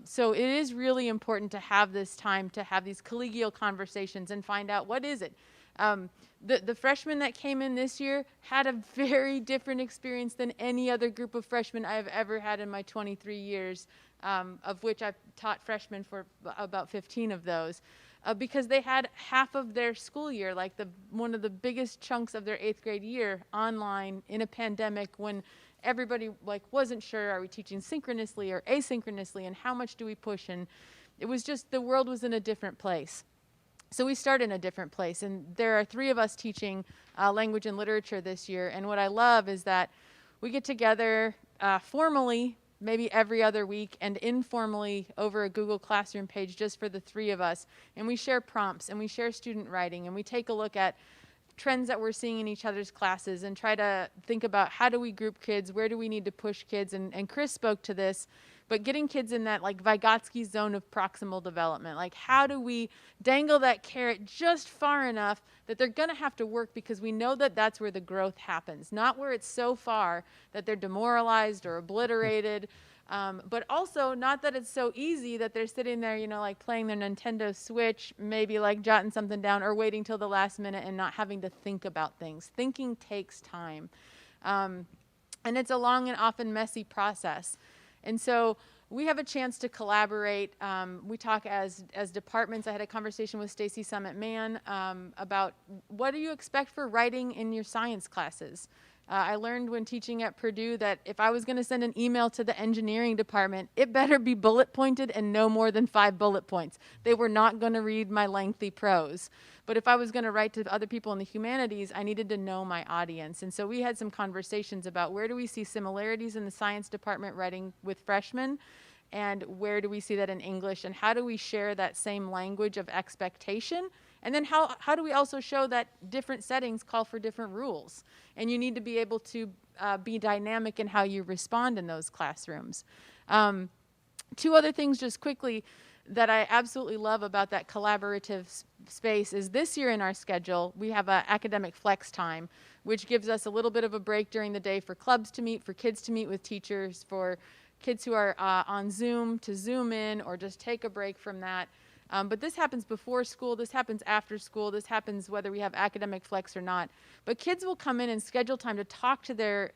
So it is really important to have this time to have these collegial conversations and find out what is it. The freshmen that came in this year had a very different experience than any other group of freshmen I've ever had in my 23 years, of which I've taught freshmen for about 15 of those, because they had half of their school year, one of the biggest chunks of their 8th grade year, online in a pandemic when everybody wasn't sure, are we teaching synchronously or asynchronously, and how much do we push? And it was just, the world was in a different place. So we start in a different place, and there are 3 of us teaching language and literature this year, and what I love is that we get together formally, maybe every other week, and informally over a Google Classroom page just for the 3 of us, and we share prompts, and we share student writing, and we take a look at trends that we're seeing in each other's classes and try to think about how do we group kids, where do we need to push kids, and Chris spoke to this, but getting kids in that Vygotsky zone of proximal development, how do we dangle that carrot just far enough that they're gonna have to work because we know that that's where the growth happens, not where it's so far that they're demoralized or obliterated, but also not that it's so easy that they're sitting there, playing their Nintendo Switch, maybe jotting something down or waiting till the last minute and not having to think about things. Thinking takes time. And it's a long and often messy process. And so we have a chance to collaborate. We talk as departments. I had a conversation with Stacy Summit-Mann about what do you expect for writing in your science classes. I learned when teaching at Purdue that if I was going to send an email to the engineering department, it better be bullet pointed and no more than 5 bullet points. They were not going to read my lengthy prose. But if I was going to write to other people in the humanities, I needed to know my audience. And so we had some conversations about where do we see similarities in the science department writing with freshmen, and where do we see that in English, and how do we share that same language of expectation? And then how do we also show that different settings call for different rules? And you need to be able to be dynamic in how you respond in those classrooms. 2 other things just quickly that I absolutely love about that collaborative space is this year in our schedule, we have an academic flex time, which gives us a little bit of a break during the day for clubs to meet, for kids to meet with teachers, for kids who are on Zoom to Zoom in or just take a break from that. But this happens before school, this happens after school, this happens whether we have academic flex or not. But kids will come in and schedule time to talk to their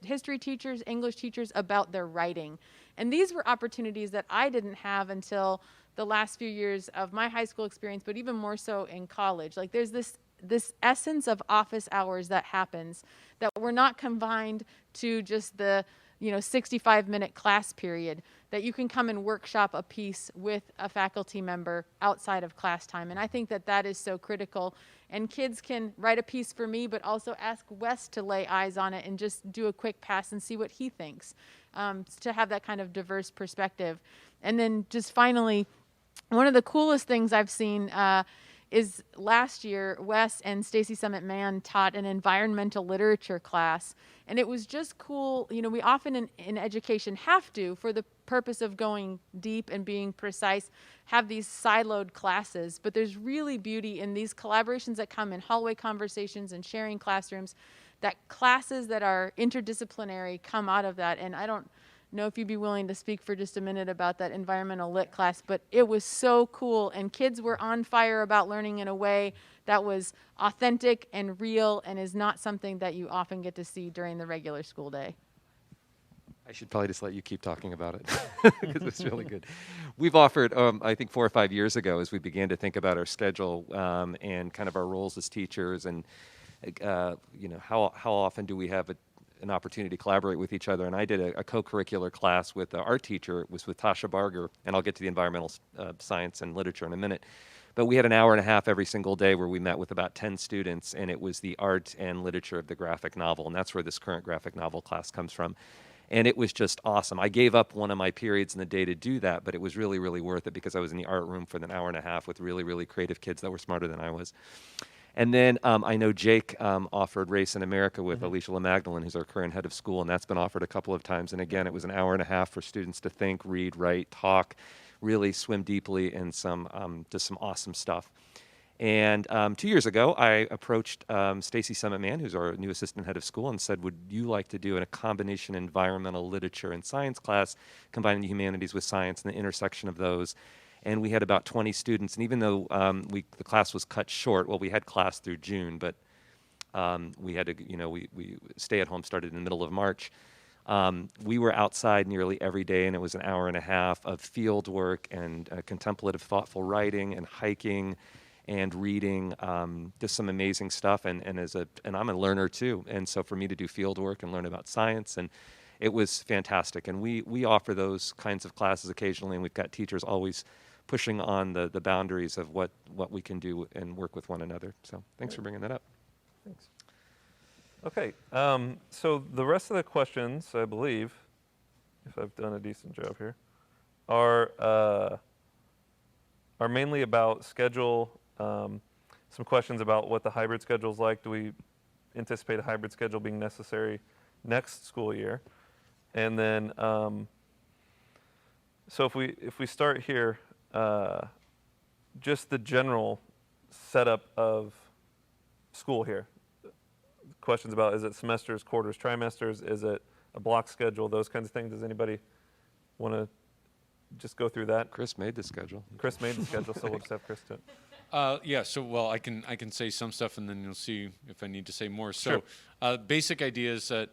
history teachers, English teachers about their writing. And these were opportunities that I didn't have until the last few years of my high school experience, but even more so in college. There's this essence of office hours that happens that we're not confined to just the 65-minute class period, that you can come and workshop a piece with a faculty member outside of class time. And I think that that is so critical. And kids can write a piece for me, but also ask Wes to lay eyes on it and just do a quick pass and see what he thinks, to have that kind of diverse perspective. And then just finally, one of the coolest things I've seen is last year, Wes and Stacy Summit Mann taught an environmental literature class. And it was just cool. We often in education have to, for the purpose of going deep and being precise, have these siloed classes. But there's really beauty in these collaborations that come in hallway conversations and sharing classrooms, that classes that are interdisciplinary come out of that. And I don't know if you'd be willing to speak for just a minute about that environmental lit class, but it was so cool, and kids were on fire about learning in a way that was authentic and real and is not something that you often get to see during the regular school day. I should probably just let you keep talking about it because it's really good. We've offered, I think 4 or 5 years ago, as we began to think about our schedule and kind of our roles as teachers, and how often do we have an opportunity to collaborate with each other. And I did a co-curricular class with our teacher. It was with Tasha Barger, and I'll get to the environmental science and literature in a minute. But we had an hour and a half every single day where we met with about 10 students, and it was the art and literature of the graphic novel, and that's where this current graphic novel class comes from. And it was just awesome. I gave up one of my periods in the day to do that, but it was really, really worth it because I was in the art room for an hour and a half with really, really creative kids that were smarter than I was. And then I know Jake offered Race in America with Alicia LaMagdalene, who's our current head of school, and that's been offered a couple of times. And again, it was an hour and a half for students to think, read, write, talk, really swim deeply in just some awesome stuff. And 2 years ago, I approached Stacy Summit Mann, who's our new assistant head of school, and said, would you like to do a combination environmental literature and science class, combining the humanities with science and the intersection of those? And we had about 20 students. And even though the class was cut short, well, we had class through June, but we had to, we stay at home started in the middle of March. We were outside nearly every day, and it was an hour and a half of field work and contemplative, thoughtful writing and hiking and reading, just some amazing stuff. And I'm a learner too. And so for me to do field work and learn about science, and it was fantastic. And we offer those kinds of classes occasionally, and we've got teachers always pushing on the boundaries of what we can do and work with one another. So thanks for bringing that up. Thanks. Okay, so the rest of the questions, I believe, if I've done a decent job here, are mainly about schedule. Some questions about what the hybrid schedule is like. Do we anticipate a hybrid schedule being necessary next school year? And then, so if we start here, just the general setup of school here. Questions about, is it semesters, quarters, trimesters? Is it a block schedule? Those kinds of things. Does anybody want to just go through that? Chris made the schedule. Chris made the schedule, so we'll just have Chris do it. Yeah, so, well, I can say some stuff, and then you'll see if I need to say more. So, Sure. Basic idea is that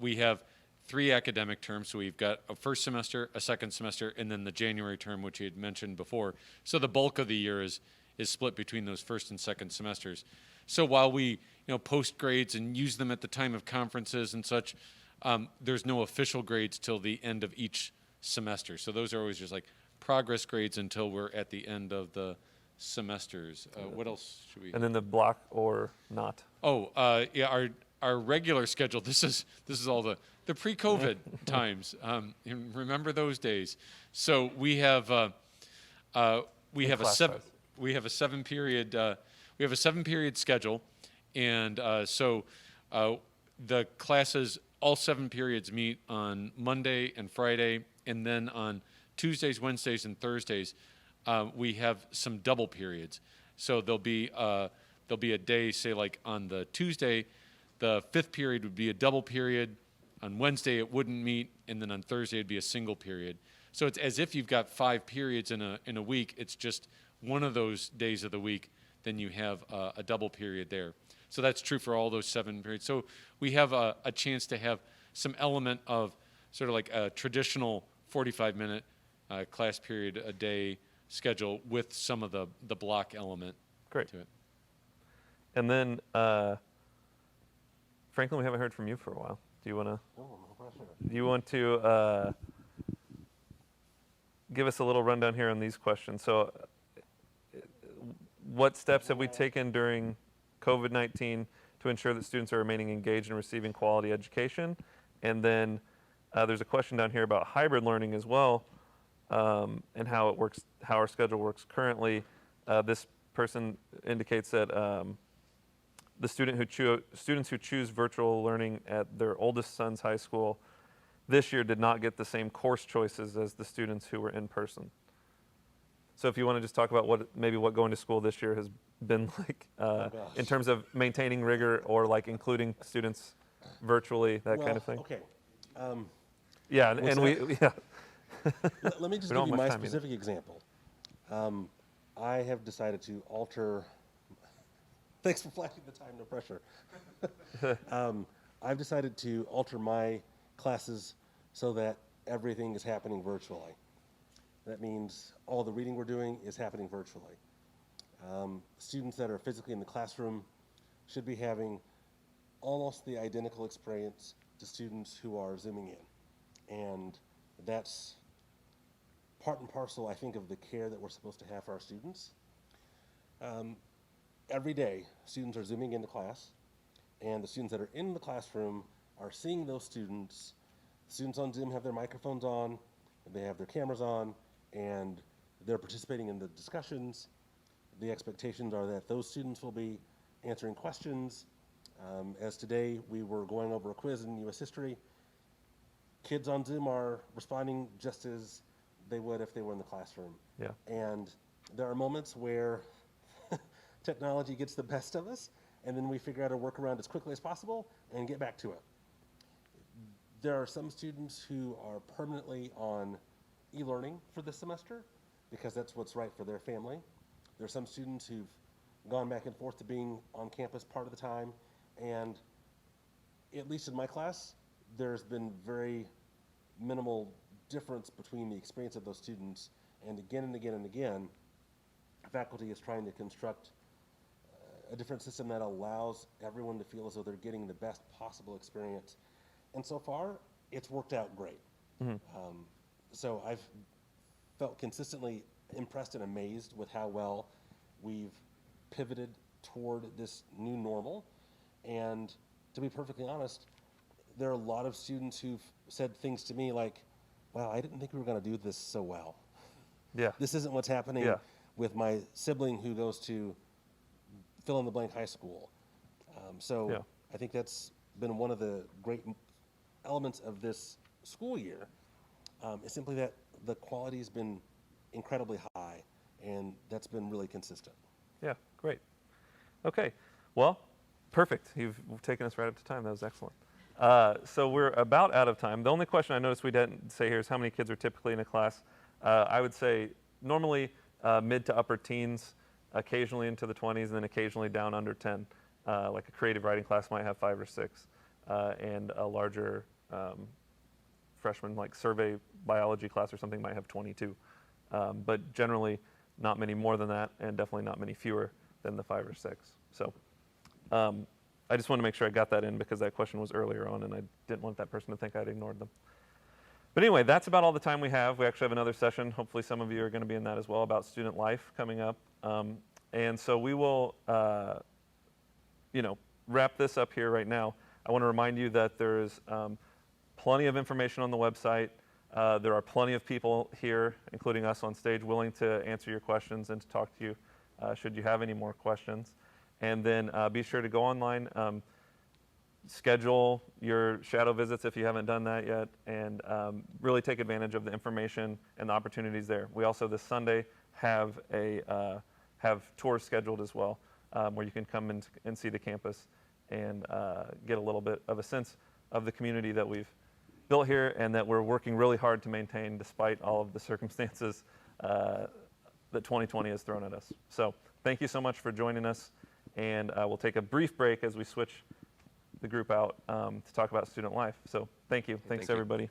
we have 3 academic terms. So we've got a first semester, a second semester, and then the January term, which you had mentioned before. So the bulk of the year is split between those first and second semesters. So while we post grades and use them at the time of conferences and such, there's no official grades till the end of each semester. So those are always just like progress grades until we're at the end of the semesters. What else should we? And then the block or not. Oh, yeah, our regular schedule. This is all the pre-COVID times. Remember those days. So we have a 7 period schedule, and so the classes, all 7 periods meet on Monday and Friday, and then on Tuesdays, Wednesdays, and Thursdays we have some double periods. So there'll be a day, say like on the Tuesday, the 5th period would be a double period. On Wednesday it wouldn't meet, and then on Thursday it'd be a single period. So it's as if you've got 5 periods in a week. It's just one of those days of the week, then you have a double period there. So that's true for all those 7 periods. So we have a chance to have some element of sort of like a traditional 45-minute class period a day schedule with some of the block element. Great. To it. And then, Franklin, we haven't heard from you for a while. Do you want to? Oh, no do you want to give us a little rundown here on these questions? So, what steps have we taken during COVID-19 to ensure that students are remaining engaged and receiving quality education? And then there's a question down here about hybrid learning as well, and how it works, how our schedule works currently. This person indicates that the students who choose virtual learning at their oldest son's high school this year did not get the same course choices as the students who were in person. So if you want to just talk about what going to school this year has been like in terms of maintaining rigor or like including students virtually, that kind of thing. Okay. Yeah, and we yeah. Let me just We give don't you have my much time either. specific example. I have decided to alter. Thanks for flashing the time, no pressure. I've decided to alter my classes so that everything is happening virtually. That means all the reading we're doing is happening virtually. Students that are physically in the classroom should be having almost the identical experience to students who are Zooming in. And that's part and parcel, I think, of the care that we're supposed to have for our students. Every day, students are Zooming into class, and the students that are in the classroom are seeing those students. Students on Zoom have their microphones on, they have their cameras on, and they're participating in the discussions. The expectations are that those students will be answering questions. As today, we were going over a quiz in U.S. history. Kids on Zoom are responding just as they would if they were in the classroom. Yeah. And there are moments where technology gets the best of us, and then we figure out a workaround as quickly as possible and get back to it. There are some students who are permanently on e-learning for this semester because that's what's right for their family. There are some students who've gone back and forth to being on campus part of the time, and at least in my class, there's been very minimal difference between the experience of those students, and again and again and again, faculty is trying to construct a different system that allows everyone to feel as though they're getting the best possible experience. And so far, it's worked out great. So I've felt consistently impressed and amazed with how well we've pivoted toward this new normal. And to be perfectly honest, there are a lot of students who've said things to me like, wow, I didn't think we were going to do this so well. Yeah. This isn't what's happening Yeah. with my sibling who goes to fill in the blank high school. So Yeah. I think that's been one of the great elements of this school year, is simply that the quality has been incredibly high, and that's been really consistent. Yeah, great. Okay, well, perfect. You've taken us right up to time. That was excellent. So we're about out of time. The only question I noticed we didn't say here is how many kids are typically in a class. I would say normally mid to upper teens, occasionally into the 20s, and then occasionally down under 10. Like a creative writing class might have 5 or 6, and a larger freshman like survey biology class or something might have 22. But generally not many more than that, and definitely not many fewer than the 5 or 6. So I just want to make sure I got that in because that question was earlier on and I didn't want that person to think I'd ignored them. But anyway, that's about all the time we have. We actually have another session. Hopefully some of you are going to be in that as well about student life coming up. And so we will, wrap this up here right now. I want to remind you that there's plenty of information on the website. There are plenty of people here, including us on stage, willing to answer your questions and to talk to you should you have any more questions. And then be sure to go online, schedule your shadow visits if you haven't done that yet, and really take advantage of the information and the opportunities there. We also this Sunday have tours scheduled as well, where you can come and see the campus and get a little bit of a sense of the community that we've built here and that we're working really hard to maintain despite all of the circumstances that 2020 has thrown at us. So thank you so much for joining us, and we'll take a brief break as we switch the group out to talk about student life. So thank you. Thanks, Thank you. everybody.